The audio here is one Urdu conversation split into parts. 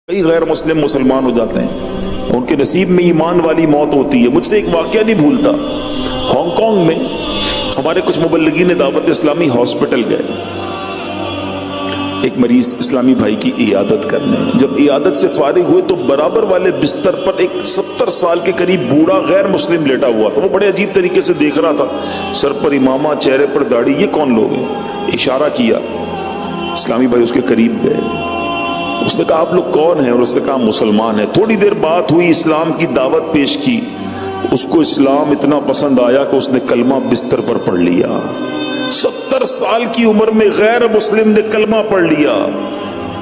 کئی غیر مسلم مسلمان ہو جاتے ہیں، ان کے نصیب میں ایمان والی موت ہوتی ہے۔ مجھ سے ایک واقعہ نہیں بھولتا، ہانگ کانگ میں ہمارے کچھ مبلغین دعوت اسلامی ہاسپٹل گئے ایک مریض اسلامی بھائی کی عیادت کرنے۔ جب عیادت سے فارغ ہوئے تو برابر والے بستر پر ایک 70 سال کے قریب بوڑھا غیر مسلم لیٹا ہوا تھا۔ وہ بڑے عجیب طریقے سے دیکھ رہا تھا، سر پر امامہ، چہرے پر داڑھی، یہ کون لوگ ہیں؟ اشارہ کیا، اسلامی بھائی اس کے قریب گئے، اس نے کہا آپ لوگ کون ہیں؟ اور اس نے کہا مسلمان ہیں۔ تھوڑی دیر بات ہوئی، اسلام کی دعوت پیش کی، اس کو اسلام اتنا پسند آیا کہ اس نے کلمہ بستر پر پڑھ لیا۔ 70 سال کی عمر میں غیر مسلم نے کلمہ پڑھ لیا۔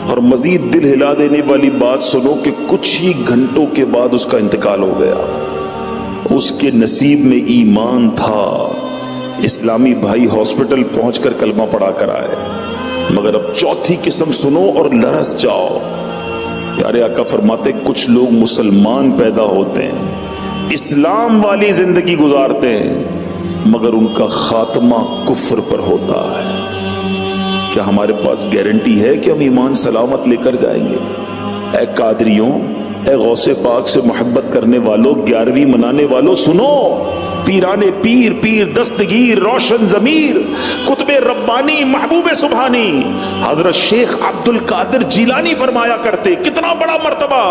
اور مزید دل ہلا دینے والی بات سنو کہ کچھ ہی گھنٹوں کے بعد اس کا انتقال ہو گیا۔ اس کے نصیب میں ایمان تھا، اسلامی بھائی ہاسپٹل پہنچ کر کلمہ پڑھا کر آئے، مگر اب چوتھی قسم سنو اور لرز جاؤ۔ پیارے آقا فرماتے کچھ لوگ مسلمان پیدا ہوتے ہیں، اسلام والی زندگی گزارتے ہیں، مگر ان کا خاتمہ کفر پر ہوتا ہے۔ کیا ہمارے پاس گارنٹی ہے کہ ہم ایمان سلامت لے کر جائیں گے؟ اے قادریوں، اے غوث پاک سے محبت کرنے والوں، 11ویں منانے والوں، سنو، پیرانے پیر، پیر دستگیر، روشن ضمیر، قطب ربانی، محبوب سبحانی حضرت شیخ عبد القادر جیلانی فرمایا کرتے، کتنا بڑا مرتبہ۔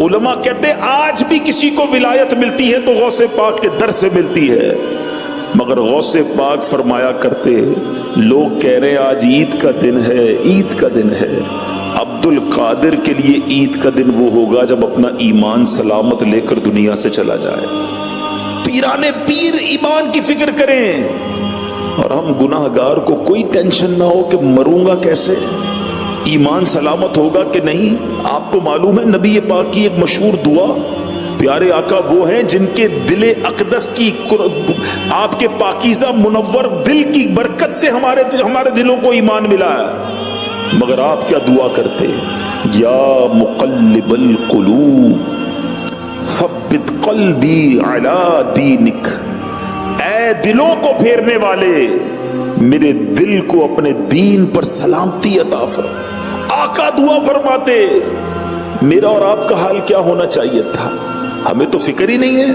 علماء کہتے آج بھی کسی کو ولایت ملتی ہے تو غوث پاک کے در سے ملتی ہے، مگر غوث پاک فرمایا کرتے لوگ کہہ رہے آج عید کا دن ہے، عید کا دن ہے۔ عبد القادر کے لیے عید کا دن وہ ہوگا جب اپنا ایمان سلامت لے کر دنیا سے چلا جائے۔ پیرانے پیر ایمان کی فکر کریں، اور ہم گناہ گار کو کوئی ٹینشن نہ ہو کہ مروں گا کیسے، ایمان سلامت ہوگا کہ نہیں۔ آپ کو معلوم ہے نبی پاک کی ایک مشہور دعا، پیارے آقا وہ ہیں جن کے دل اقدس کی، آپ کے پاکیزہ منور دل کی برکت سے ہمارے دلوں کو ایمان ملا ہے، مگر آپ کیا دعا کرتے؟ یا مقلب القلوب ثبت قلبی علی دینک، اے دلوں کو پھیرنے والے میرے دل کو اپنے دین پر سلامتی عطا فرما۔ آقا دعا فرماتے، میرا اور آپ کا حال کیا ہونا چاہیے تھا؟ ہمیں تو فکر ہی نہیں ہے۔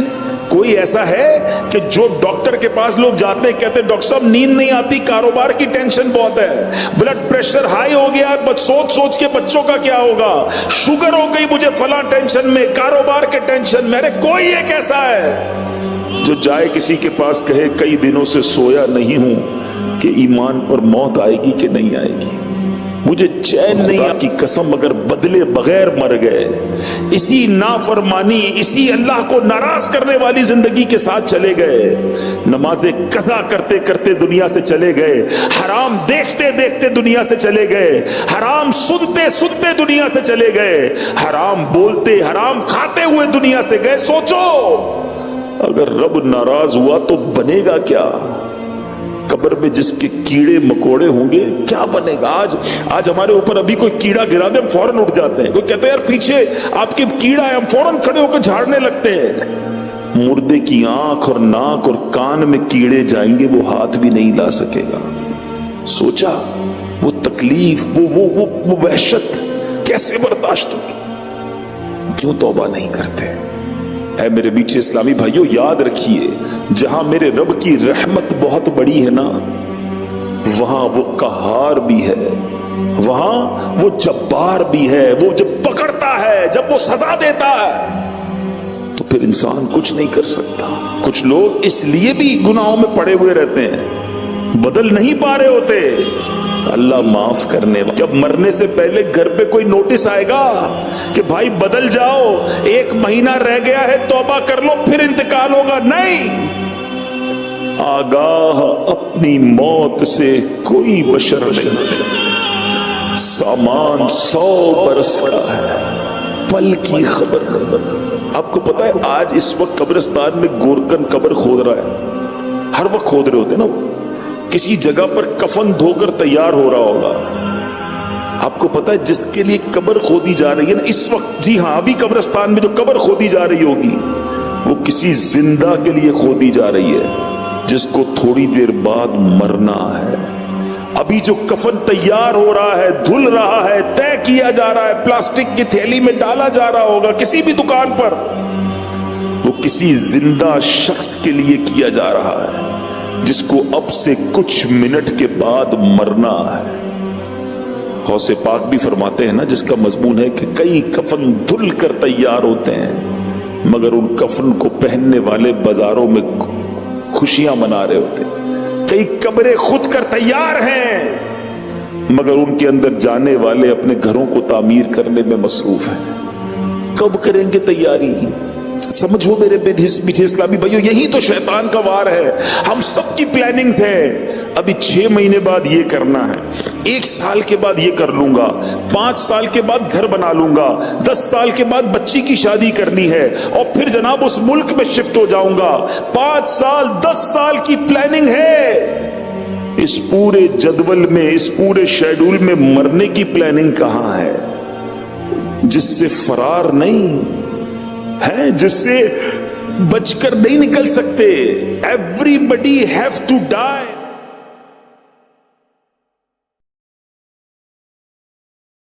کوئی ایسا ہے کہ جو ڈاکٹر کے پاس لوگ جاتے ہیں کہتے ہیں ڈاکٹر صاحب نیند نہیں آتی، کاروبار کی ٹینشن بہت ہے، بلڈ پریشر ہائی ہو گیا ہے، سوچ سوچ کے بچوں کا کیا ہوگا، شوگر ہو گئی مجھے فلاں ٹینشن میں، کاروبار کے ٹینشن میں۔ ارے کوئی ایک ایسا ہے جو جائے کسی کے پاس کہے کئی دنوں سے سویا نہیں ہوں کہ ایمان پر موت آئے گی کہ نہیں آئے گی، مجھے چین نہیں کی قسم اگر بدلے بغیر مر گئے، اسی نافرمانی، اسی اللہ کو ناراض کرنے والی زندگی کے ساتھ چلے گئے، نمازیں قضا کرتے کرتے دنیا سے چلے گئے، حرام دیکھتے دیکھتے دنیا سے چلے گئے، حرام سنتے سنتے دنیا سے چلے گئے، حرام بولتے حرام کھاتے ہوئے دنیا سے گئے۔ سوچو اگر رب ناراض ہوا تو بنے گا کیا؟ قبر میں جس کے کیڑے مکوڑے ہوں گے کیا بنے گا؟ آج ہمارے اوپر ابھی کوئی کیڑا گرا دے ہم فوراً اٹھ جاتے ہیں، کوئی کہتے ہیں یار پیچھے آپ کے کیڑا ہے، ہم فوراً کھڑے ہو کر جھاڑنے لگتے ہیں۔ مردے کی آنکھ اور ناک اور کان میں کیڑے جائیں گے، وہ ہاتھ بھی نہیں لا سکے گا۔ سوچا وہ تکلیف، وہ وحشت کیسے برداشت ہوگی؟ کیوں توبہ نہیں کرتے؟ اے میرے میٹھے اسلامی بھائیوں، یاد رکھیے جہاں میرے رب کی رحمت بہت بڑی ہے نا، وہاں وہ قہار بھی ہے، وہاں وہ جبار بھی ہے۔ وہ جب پکڑتا ہے، جب وہ سزا دیتا ہے تو پھر انسان کچھ نہیں کر سکتا۔ کچھ لوگ اس لیے بھی گناہوں میں پڑے ہوئے رہتے ہیں، بدل نہیں پا رہے ہوتے۔ اللہ معاف کرنے والا، جب مرنے سے پہلے گھر پہ کوئی نوٹس آئے گا کہ بھائی بدل جاؤ، 1 مہینہ رہ گیا ہے، توبہ کر لو پھر انتقال ہوگا، نہیں۔ آگاہ اپنی موت سے کوئی بشر نہیں، سامان 100 برس کا ہے، پل کی خبر۔ آپ کو پتا ہے آج اس وقت قبرستان میں گورکن قبر کھود رہا ہے، ہر وقت کھود رہے ہوتے نا، کسی جگہ پر کفن دھو کر تیار ہو رہا ہوگا۔ آپ کو پتا ہے جس کے لیے قبر کھودی جا رہی ہے نا اس وقت، جی ہاں ابھی قبرستان میں جو قبر کھودی جا رہی ہوگی وہ کسی زندہ کے لیے کھودی جا رہی ہے جس کو تھوڑی دیر بعد مرنا ہے۔ ابھی جو کفن تیار ہو رہا ہے، دھل رہا ہے، طے کیا جا رہا ہے، پلاسٹک کی تھیلی میں ڈالا جا رہا ہوگا کسی بھی دکان پر، وہ کسی زندہ شخص کے لیے کیا جا رہا ہے جس کو اب سے کچھ منٹ کے بعد مرنا ہے۔ غوث پاک بھی فرماتے ہیں نا، جس کا مضمون ہے کہ کئی کفن دھل کر تیار ہوتے ہیں مگر ان کفن کو پہننے والے بازاروں میں خوشیاں منا رہے ہوتے ہیں، کئی قبریں خود کر تیار ہیں مگر ان کے اندر جانے والے اپنے گھروں کو تعمیر کرنے میں مصروف ہیں۔ کب کریں گے تیاری؟ سمجھو میرے میٹھے اسلامی بھائیو، یہی تو شیطان کا وار ہے۔ ہم سب کی پلاننگز ہیں، ابھی 6 مہینے بعد یہ کرنا ہے، 1 سال کے بعد یہ کر لوں گا، 5 سال کے بعد گھر بنا لوں گا، 10 سال کے بعد بچی کی شادی کرنی ہے اور پھر جناب اس ملک میں شفٹ ہو جاؤں گا۔ 5 سال 10 سال کی پلاننگ ہے۔ اس پورے جدول میں، اس پورے شیڈول میں مرنے کی پلاننگ کہاں ہے؟ جس سے فرار نہیں ہے، جس سے بچ کر نہیں نکل سکتے۔ Everybody have to dye.